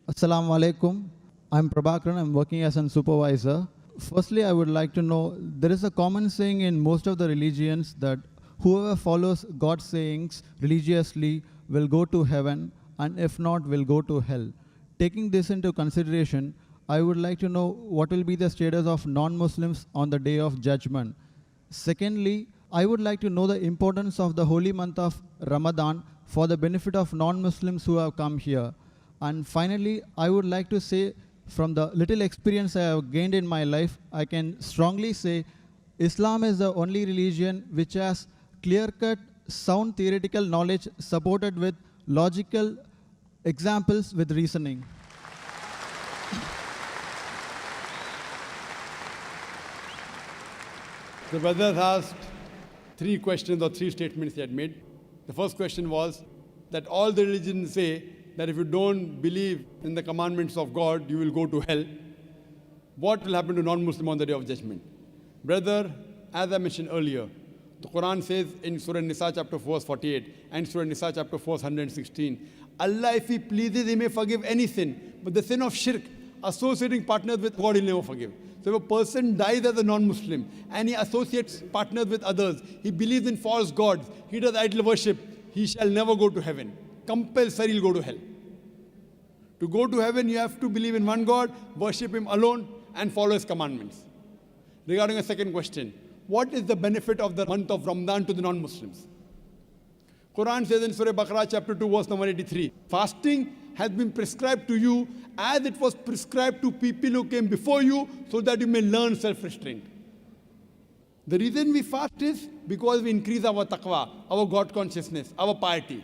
Assalamu alaikum. I'm Prabhakaran. I'm working as a supervisor. Firstly, I would like to know, there is a common saying in most of the religions that whoever follows God's sayings religiously will go to heaven, and if not, will go to hell. Taking this into consideration, I would like to know what will be the status of non-Muslims on the day of judgment. Secondly, I would like to know the importance of the holy month of Ramadan for the benefit of non-Muslims who have come here. And finally, I would like to say, from the little experience I have gained in my life, I can strongly say Islam is the only religion which has clear-cut, sound theoretical knowledge supported with logical examples with reasoning. The brother asked 3 questions or 3 statements he had made. The first question was that all the religions say that if you don't believe in the commandments of God, you will go to hell. What will happen to non-Muslim on the day of judgment? Brother, as I mentioned earlier, the Quran says in Surah Nisa chapter 4 verse 48 and Surah Nisa chapter 4 verse 116, Allah, if He pleases, He may forgive any sin, but the sin of shirk, associating partners with God, He'll never forgive. So if a person dies as a non-Muslim and he associates partners with others, he believes in false gods, he does idol worship, he shall never go to heaven. Compulsory he'll go to hell. To go to heaven, you have to believe in one God, worship Him alone, and follow His commandments. Regarding a second question, what is the benefit of the month of Ramadan to the non-Muslims? Quran says in Surah Baqarah chapter 2 verse number 83, fasting has been prescribed to you as it was prescribed to people who came before you, so that you may learn self-restraint. The reason we fast is because we increase our taqwa, our God consciousness, our piety.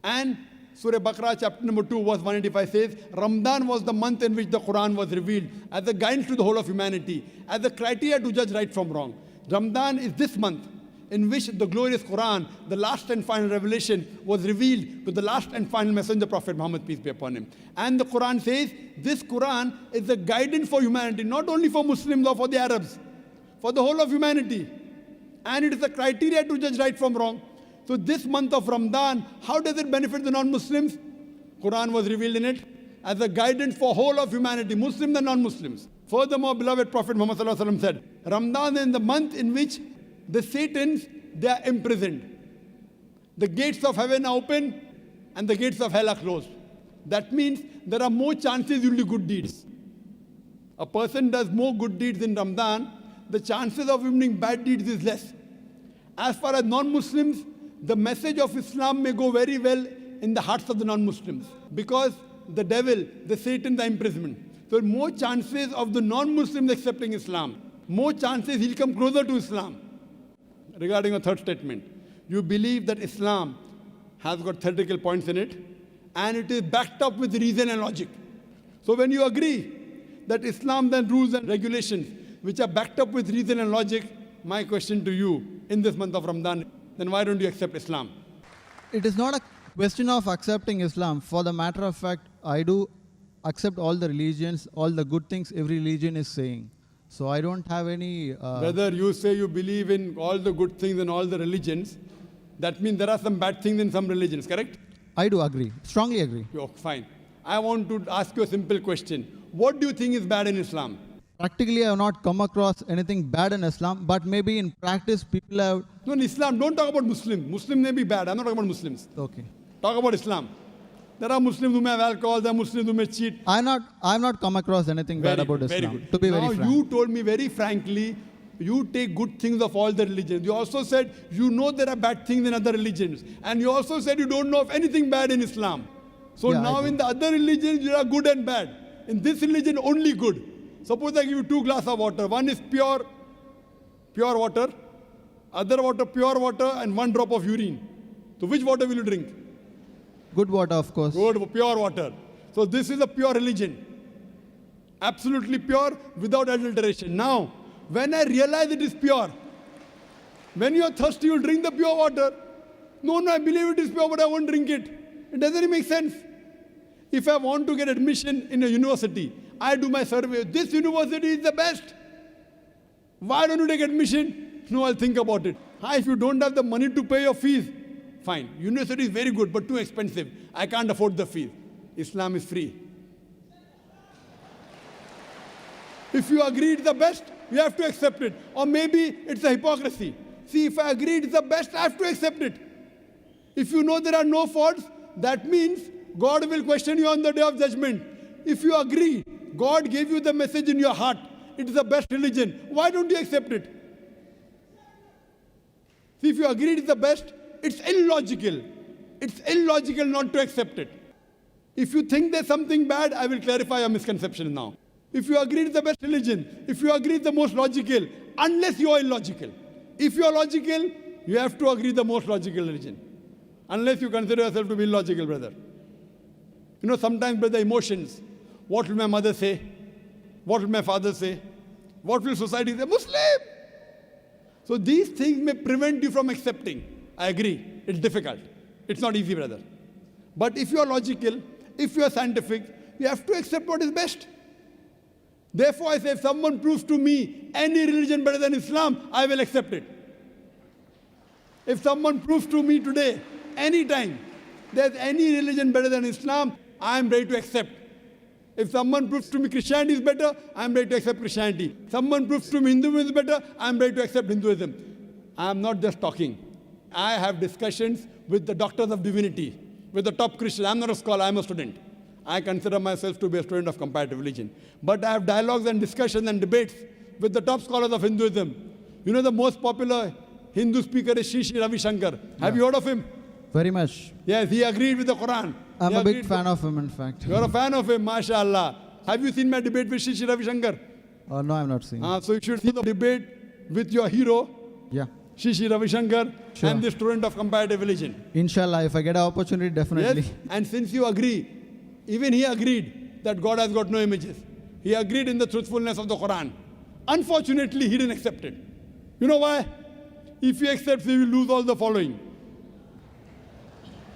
And Surah Baqarah chapter number 2 verse 185 says, Ramadan was the month in which the Quran was revealed as a guidance to the whole of humanity, as a criteria to judge right from wrong. Ramadan is this month in which the glorious Quran, the last and final revelation, was revealed to the last and final messenger, Prophet Muhammad, peace be upon him. And the Quran says, this Quran is a guidance for humanity, not only for Muslims or for the Arabs, for the whole of humanity. And it is a criteria to judge right from wrong. So this month of Ramadan, how does it benefit the non-Muslims? Quran was revealed in it as a guidance for whole of humanity, Muslims and non-Muslims. Furthermore, beloved Prophet Muhammad said, Ramadan is the month in which the Satans, they are imprisoned. The gates of heaven are open and the gates of hell are closed. That means there are more chances you'll do good deeds. A person does more good deeds in Ramadan, the chances of him doing bad deeds is less. As far as non-Muslims, the message of Islam may go very well in the hearts of the non-Muslims, because the devil, the Satan, the imprisonment. So more chances of the non-Muslims accepting Islam. More chances he'll come closer to Islam. Regarding a third statement, you believe that Islam has got theoretical points in it and it is backed up with reason and logic. So when you agree that Islam then rules and regulations which are backed up with reason and logic, my question to you in this month of Ramadan, then why don't you accept Islam? It is not a question of accepting Islam. For the matter of fact, I do accept all the religions, all the good things every religion is saying. So I don't have any... Brother, you say you believe in all the good things in all the religions. That means there are some bad things in some religions, correct? I do agree, strongly agree. Oh, fine. I want to ask you a simple question. What do you think is bad in Islam? Practically, I have not come across anything bad in Islam, but maybe in practice, people have... No, in Islam, don't talk about Muslims. Muslims may be bad. I'm not talking about Muslims. Okay. Talk about Islam. There are Muslims who may have alcohol, there are Muslims who may cheat. I've not come across anything bad about Islam. Very good. To be now very frank. You told me very frankly, you take good things of all the religions. You also said you know there are bad things in other religions. And you also said you don't know of anything bad in Islam. So yeah, now in the other religions, there are good and bad. In this religion, only good. Suppose I give you 2 glasses of water. One is pure water. Other water, pure water, and 1 drop of urine. So which water will you drink? Good water, of course. Good, pure water. So this is a pure religion. Absolutely pure, without adulteration. Now, when I realize it is pure, when you are thirsty, you will drink the pure water. No, I believe it is pure, but I won't drink it. It doesn't make sense. If I want to get admission in a university, I do my survey. This university is the best. Why don't you take admission? No, I'll think about it. If you don't have the money to pay your fees, fine. University is very good, but too expensive. I can't afford the fees. Islam is free. If you agree it's the best, you have to accept it. Or maybe it's a hypocrisy. See, if I agree it's the best, I have to accept it. If you know there are no faults, that means God will question you on the day of judgment. If you agree, God gave you the message in your heart, it is the best religion, why don't you accept it? See, if you agree it's the best, it's illogical. It's illogical not to accept it. If you think there's something bad, I will clarify your misconception now. If you agree it's the best religion, if you agree it's the most logical, unless you are illogical. If you are logical, you have to agree the most logical religion. Unless you consider yourself to be illogical, brother. You know, sometimes, brother, emotions. What will my mother say? What will my father say? What will society say? Muslim! So these things may prevent you from accepting. I agree. It's difficult. It's not easy, brother. But if you are logical, if you are scientific, you have to accept what is best. Therefore, I say, if someone proves to me any religion better than Islam, I will accept it. If someone proves to me today, anytime, there's any religion better than Islam, I am ready to accept. If someone proves to me Christianity is better, I am ready to accept Christianity. Someone proves to me Hinduism is better, I am ready to accept Hinduism. I am not just talking. I have discussions with the doctors of divinity, with the top Christians. I am not a scholar, I am a student. I consider myself to be a student of comparative religion. But I have dialogues and discussions and debates with the top scholars of Hinduism. You know the most popular Hindu speaker is Sri Ravi Shankar. Have you heard of him? Very much. Yes, he agreed with the Quran. I'm a big fan of him, in fact. You're a fan of him, mashallah. Have you seen my debate with Sri Ravi Shankar? No, I've not seen. So you should see the debate with your hero, Yeah. Sri Ravi Shankar, Sure. and the student of comparative religion. Inshallah, if I get an opportunity, definitely. Yes, and since you agree, even he agreed that God has got no images. He agreed in the truthfulness of the Quran. Unfortunately, he didn't accept it. You know why? If he accepts, he will lose all the following.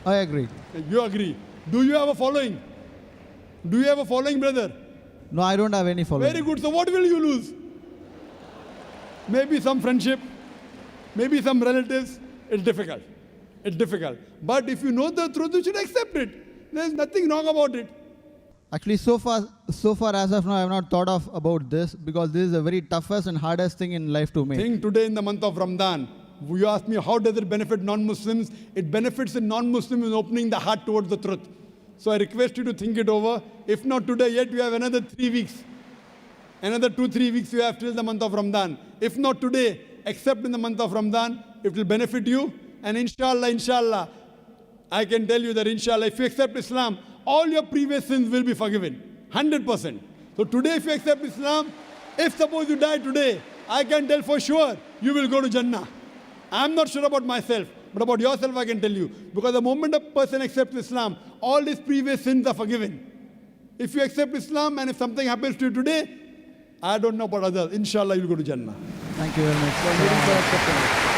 I agree. You agree. Do you have a following? Do you have a following, brother? No, I don't have any following. Very good. So what will you lose? Maybe some friendship, maybe some relatives. It's difficult. It's difficult. But if you know the truth, you should accept it. There's nothing wrong about it. Actually, so far as of now, I have not thought of about this because this is the very toughest and hardest thing in life to make. Think today in the month of Ramadan. You ask me, how does it benefit non-Muslims? It benefits the non-Muslims in opening the heart towards the truth. So I request you to think it over. If not today, yet you have another 3 weeks. Another 2-3 weeks you have till the month of Ramadan. If not today, except in the month of Ramadan, it will benefit you. And inshallah, I can tell you that inshallah, if you accept Islam, all your previous sins will be forgiven. 100%. So today if you accept Islam, if suppose you die today, I can tell for sure you will go to Jannah. I am not sure about myself, but about yourself I can tell you. Because the moment a person accepts Islam, all his previous sins are forgiven. If you accept Islam and if something happens to you today, I don't know about others. Inshallah, you will go to Jannah. Thank you very much. So I'm waiting for acceptance.